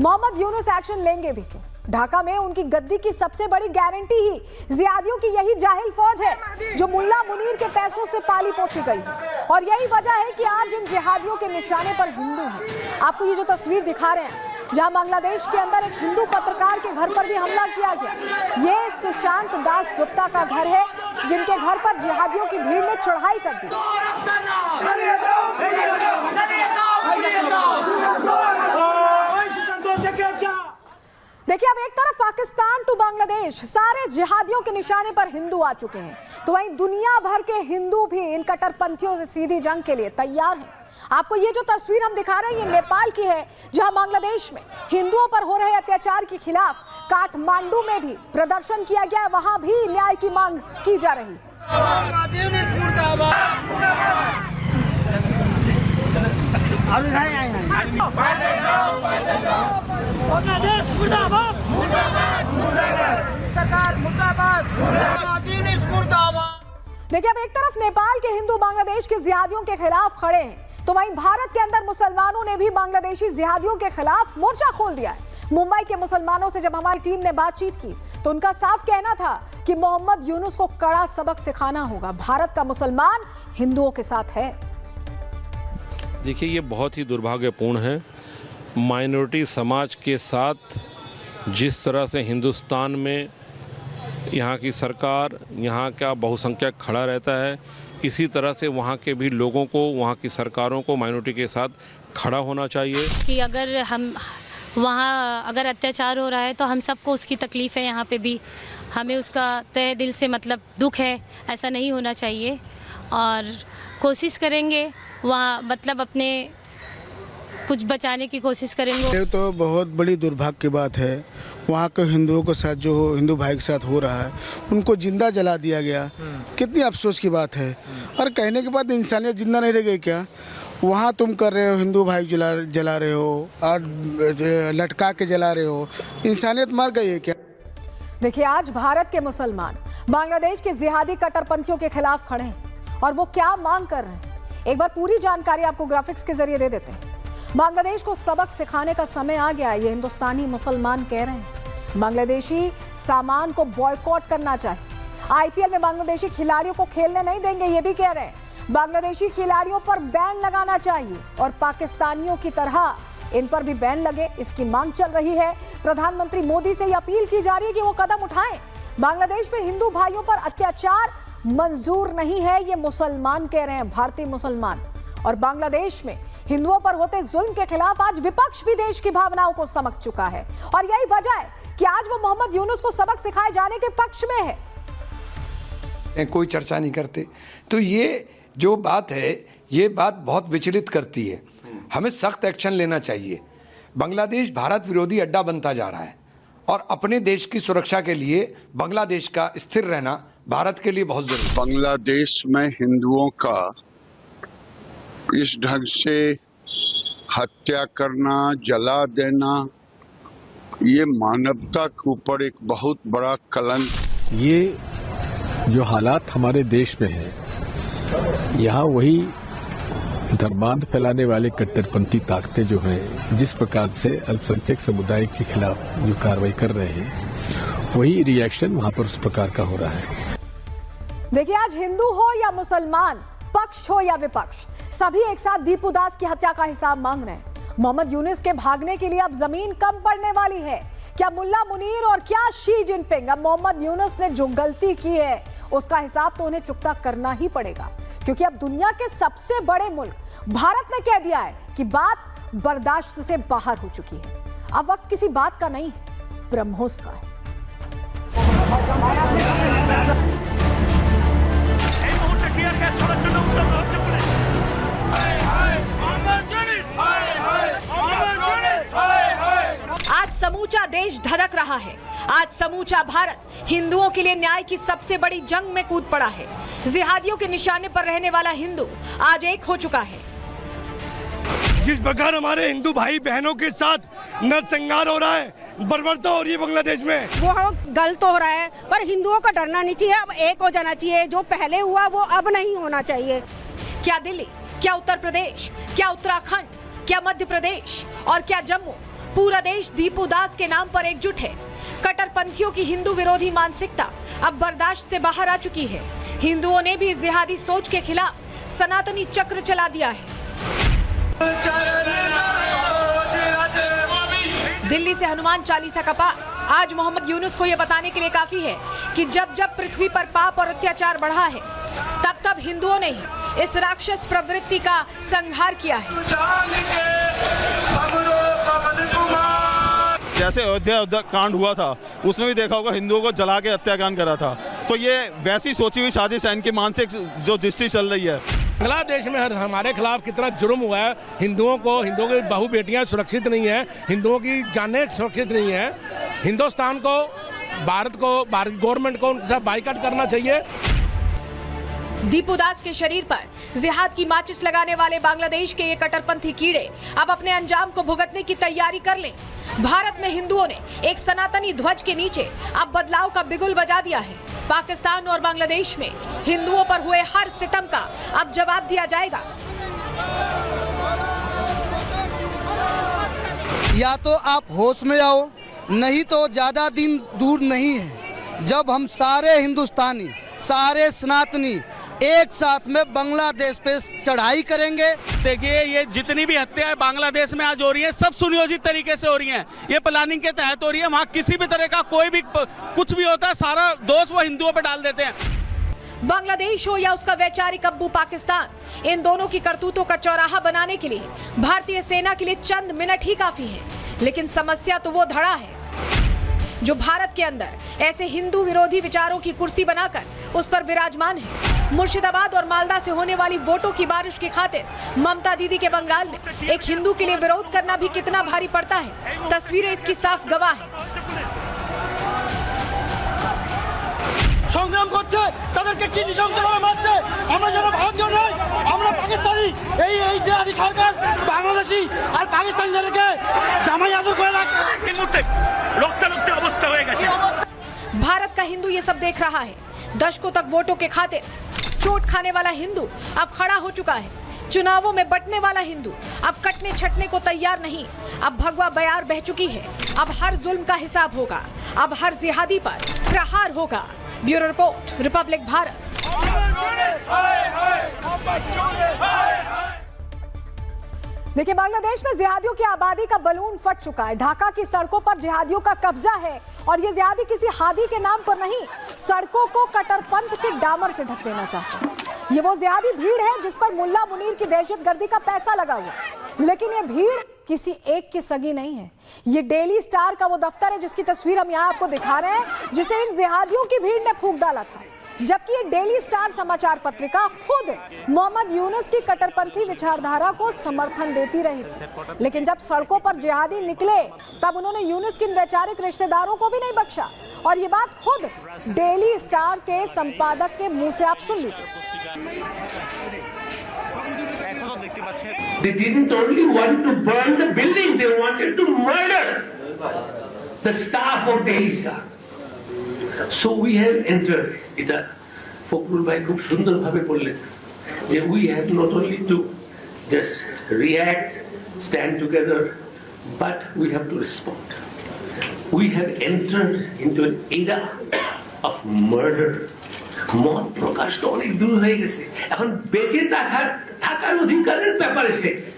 Mohammad Yunus action लेंगे भी क्यों? ढाका में उनकी गद्दी की सबसे बड़ी गारंटी ही जिहादियों की यही जाहिल फौज है जो मुल्ला मुनीर के पैसों से पाली पोसी गई है। और यही वजह है कि आज इन जिहादियों के निशाने पर हिंदू हैं। आपको ये जो तस्वीर दिखा रहे हैं, जहां बांग्लादेश के अंदर एक हिंदू पत्रकार के घर पर भी हमला किया गया, ये सुशांत दास गुप्ता का घर है जिनके घर पर जिहादियों की भीड़ ने चढ़ाई कर दी। देखिए, अब एक तरफ पाकिस्तान टू बांग्लादेश सारे जिहादियों के निशाने पर हिंदू आ चुके हैं, तो वहीं दुनिया भर के हिंदू भी इन कट्टरपंथियों से सीधी जंग के लिए तैयार हैं। आपको ये जो तस्वीर हम दिखा रहे हैं, ये नेपाल की है, जहां बांग्लादेश में हिंदुओं पर हो रहे अत्याचार के खिलाफ काठमांडू में भी प्रदर्शन किया गया, वहां भी न्याय की मांग की जा रही है। देखिए, अब एक तरफ नेपाल के हिंदू बांग्लादेश के जिहादियों के खिलाफ खड़े हैं, तो वहीं भारत के अंदर मुसलमानों ने भी बांग्लादेशी जिहादियों के खिलाफ मोर्चा खोल दिया है। मुंबई के मुसलमानों से जब हमारी टीम ने बातचीत की तो उनका साफ कहना था कि मोहम्मद यूनुस को कड़ा सबक सिखाना होगा। भारत का मुसलमान हिंदुओं के साथ है। देखिए, ये बहुत ही दुर्भाग्यपूर्ण है। माइनॉरिटी समाज के साथ जिस तरह से हिंदुस्तान में यहाँ की सरकार, यहाँ का बहुसंख्यक खड़ा रहता है, इसी तरह से वहाँ के भी लोगों को, वहाँ की सरकारों को माइनॉरिटी के साथ खड़ा होना चाहिए। कि अगर हम वहाँ अगर अत्याचार हो रहा है तो हम सबको उसकी तकलीफ़ है, यहाँ पे भी हमें उसका तहे दिल से मतलब दुख है, ऐसा नहीं होना चाहिए। और कोशिश करेंगे वहाँ मतलब अपने कुछ बचाने की कोशिश करेंगे। ये तो बहुत बड़ी दुर्भाग्य की बात है, वहाँ के हिंदुओं के साथ जो हिंदू भाई के साथ हो रहा है, उनको जिंदा जला दिया गया। कितनी अफसोस की बात है। और कहने के बाद इंसानियत जिंदा नहीं रह गई क्या? वहाँ तुम कर रहे हो, हिंदू भाई जला रहे हो और लटका के जला रहे हो, इंसानियत मर गई है क्या? देखिए, आज भारत के मुसलमान बांग्लादेश के जिहादी कट्टरपंथियों के खिलाफ खड़े हैं और वो क्या मांग कर रहे हैं, एक बार पूरी जानकारी आपको ग्राफिक्स के जरिए दे देते हैं। बांग्लादेश को सबक सिखाने का समय आ गया, ये हिंदुस्तानी मुसलमान कह रहे हैं। बांग्लादेशी सामान को बॉयकॉट करना चाहिए। आईपीएल में बांग्लादेशी खिलाड़ियों को खेलने नहीं देंगे, ये भी कह रहे हैं। बांग्लादेशी खिलाड़ियों पर बैन लगाना चाहिए और पाकिस्तानियों की तरह इन पर भी बैन लगे, इसकी मांग चल रही है। प्रधानमंत्री मोदी से अपील की जा रही है कि वो कदम उठाएं। बांग्लादेश में हिंदू भाइयों पर अत्याचार मंजूर नहीं है, ये मुसलमान कह रहे हैं, भारतीय मुसलमान। और बांग्लादेश में हिंदुओं पर होते जुल्म के खिलाफ आज विपक्ष भी देश की भावनाओं को समझ चुका है और यही वजह है कि आज वो मोहम्मद यूनुस को सबक सिखाए जाने के पक्ष में है। कोई चर्चा नहीं करते, तो ये जो बात है, ये बात बहुत विचलित करती है। हमें सख्त एक्शन लेना चाहिए। बांग्लादेश भारत विरोधी अड्डा बनता जा रहा है और अपने देश की सुरक्षा के लिए बांग्लादेश का स्थिर रहना भारत के लिए बहुत जरूरी है। बांग्लादेश में हिंदुओं का इस ढंग से हत्या करना, जला देना, ये मानवता के ऊपर एक बहुत बड़ा कलंक। ये जो हालात हमारे देश में है, यहाँ वही धर्मांध फैलाने वाले कट्टरपंथी ताकतें जो हैं, जिस प्रकार से अल्पसंख्यक समुदाय के खिलाफ जो कार्रवाई कर रहे हैं, वही रिएक्शन वहाँ पर उस प्रकार का हो रहा है। देखिए, आज हिंदू हो या मुसलमान, पक्ष हो या विपक्ष, सभी एक साथ दीपू दास की हत्या का हिसाब मांग रहे हैं। मोहम्मद यूनुस के भागने के लिए अब जमीन कम पड़ने वाली है। क्या मुल्ला मुनीर और क्या शी जिनपिंग? अब मोहम्मद यूनुस ने जो गलती की है उसका हिसाब तो उन्हें चुकता करना ही पड़ेगा, क्योंकि अब दुनिया के सबसे बड़े मुल्क भारत ने कह दिया है कि बात बर्दाश्त से बाहर हो चुकी है। अब वक्त किसी बात का नहीं है, ब्रह्मोस का है। आज समूचा देश धड़क रहा है। आज समूचा भारत हिंदुओं के लिए न्याय की सबसे बड़ी जंग में कूद पड़ा है। जिहादियों के निशाने पर रहने वाला हिंदू आज एक हो चुका है। जिस प्रकार हमारे हिंदू भाई बहनों के साथ नरसंहार हो रहा है, बर्बरता हो रही है बांग्लादेश में, वो गलत हो रहा है, पर हिंदुओं का डरना नहीं चाहिए। अब एक हो जाना चाहिए। जो पहले हुआ वो अब नहीं होना चाहिए। क्या दिल्ली, क्या उत्तर प्रदेश, क्या उत्तराखंड, क्या मध्य प्रदेश और क्या जम्मू, पूरा देश दीपू दास के नाम पर एकजुट है। कट्टरपंथियों की हिंदू विरोधी मानसिकता अब बर्दाश्त से बाहर आ चुकी है। हिंदुओं ने भी जिहादी सोच के खिलाफ सनातनी चक्र चला दिया है। दिल्ली से हनुमान चालीसा का पाठ आज मोहम्मद यूनुस को यह बताने के लिए काफी है कि जब जब पृथ्वी पर पाप और अत्याचार बढ़ा है, तब तब हिंदुओं ने ही इस राक्षस प्रवृत्ति का संहार किया है। जैसे अयोध्या कांड हुआ था, उसमें भी देखा होगा हिंदुओं को जला के हत्याकांड करा था। तो ये वैसी सोची हुई साजिश है, इनकी मानसिक जो दृष्टि चल रही है। बांग्लादेश में हमारे खिलाफ कितना जुर्म हुआ है। हिंदुओं की बहु बेटियां सुरक्षित नहीं है, हिंदुओं की जानें सुरक्षित नहीं है। हिंदुस्तान को, भारत गवर्नमेंट को उनके साथ बाइकआउट करना चाहिए। दीपू दास के शरीर पर जिहाद की माचिस लगाने वाले बांग्लादेश के ये कट्टरपंथी कीड़े अब अपने अंजाम को भुगतने की तैयारी कर लें। भारत में हिंदुओं ने एक सनातनी ध्वज के नीचे अब बदलाव का बिगुल बजा दिया है। पाकिस्तान और बांग्लादेश में हिंदुओं पर हुए हर सितम का अब जवाब दिया जाएगा। या तो आप होश में आओ, नहीं तो ज्यादा दिन दूर नहीं है जब हम सारे हिंदुस्तानी, सारे सनातनी एक साथ में बांग्लादेश पे चढ़ाई करेंगे। देखिए, ये जितनी भी हत्याएं बांग्लादेश में आज हो रही हैं, सब सुनियोजित तरीके से हो रही हैं। ये प्लानिंग के तहत हो रही है। वहाँ किसी भी तरह का कोई भी कुछ भी होता है, सारा दोष वो हिंदुओं पे डाल देते हैं। बांग्लादेश हो या उसका वैचारिक अब्बू पाकिस्तान, इन दोनों की करतूतों का चौराहा बनाने के लिए भारतीय सेना के लिए चंद मिनट ही काफी है। लेकिन समस्या तो वो धड़ा है जो भारत के अंदर ऐसे हिंदू विरोधी विचारों की कुर्सी बनाकर उस पर विराजमान है। मुर्शिदाबाद और मालदा से होने वाली वोटों की बारिश की खातिर ममता दीदी के बंगाल में एक हिंदू के लिए विरोध करना भी कितना भारी पड़ता है, तस्वीरें इसकी साफ गवाह हैं। সংগ্রাম করছে তাদেরকে কি নৃশংসভাবে মারছে। আমরা যারা ভারতীয় নয়, আমরা পাকিস্তানি। এই যে আদি সরকার বাংলাদেশি আর পাকিস্তানিদেরকে জামাই আদর করে রাখছে। রক্তারক্তি অবস্থা হয়ে গেছে। भारत का हिंदू ये सब देख रहा है। दशकों तक वोटों के खातिर चोट खाने वाला हिंदू अब खड़ा हो चुका है। चुनावों में बंटने वाला हिंदू अब कटने छटने को तैयार नहीं। अब भगवा बयार बह चुकी है। अब हर जुल्म का हिसाब होगा। अब हर जिहादी पर प्रहार होगा। Bureau report, Republic Bharat. देखिए, बांग्लादेश में जिहादियों की आबादी का बलून फट चुका है। ढाका की सड़कों पर जिहादियों का कब्जा है और ये जिहादी किसी हादी के नाम पर नहीं, सड़कों को कट्टरपंथ के डामर से ढक देना चाहते हैं। ये वो जिहादी भीड़ है जिस पर मुल्ला मुनीर की दहशतगर्दी का पैसा लगा हुआ। लेकिन ये भीड़ किसी एक की सगी नहीं है। ये डेली स्टार का वो दफ्तर है जिसकी तस्वीर हम यहाँ आपको दिखा रहे हैं, जिसे इन जिहादियों की भीड़ ने फूंक डाला था। जबकि ये डेली स्टार समाचार पत्रिका खुद मोहम्मद यूनुस की कट्टरपंथी विचारधारा को समर्थन देती रही थी। लेकिन जब सड़कों पर जिहादी निकले, तब उन्होंने यूनुस के वैचारिक रिश्तेदारों को भी नहीं बख्शा। और ये बात खुद डेली स्टार के संपादक के मुंह से आप सुन लीजिए। They didn't only want to burn the building, they wanted to murder the staff of Daily Star. So we have entered. এটা ফখরুল ভাই খুব সুন্দরভাবে বললেন যে we have not only to just react, stand together, but we have to respond. We have entered into an era of murder. মত প্রকাশ তো অনেক দূর হয়ে গেছে, এখন বেঁচে থাকার অধিকারের ব্যাপারে এসে গেছে।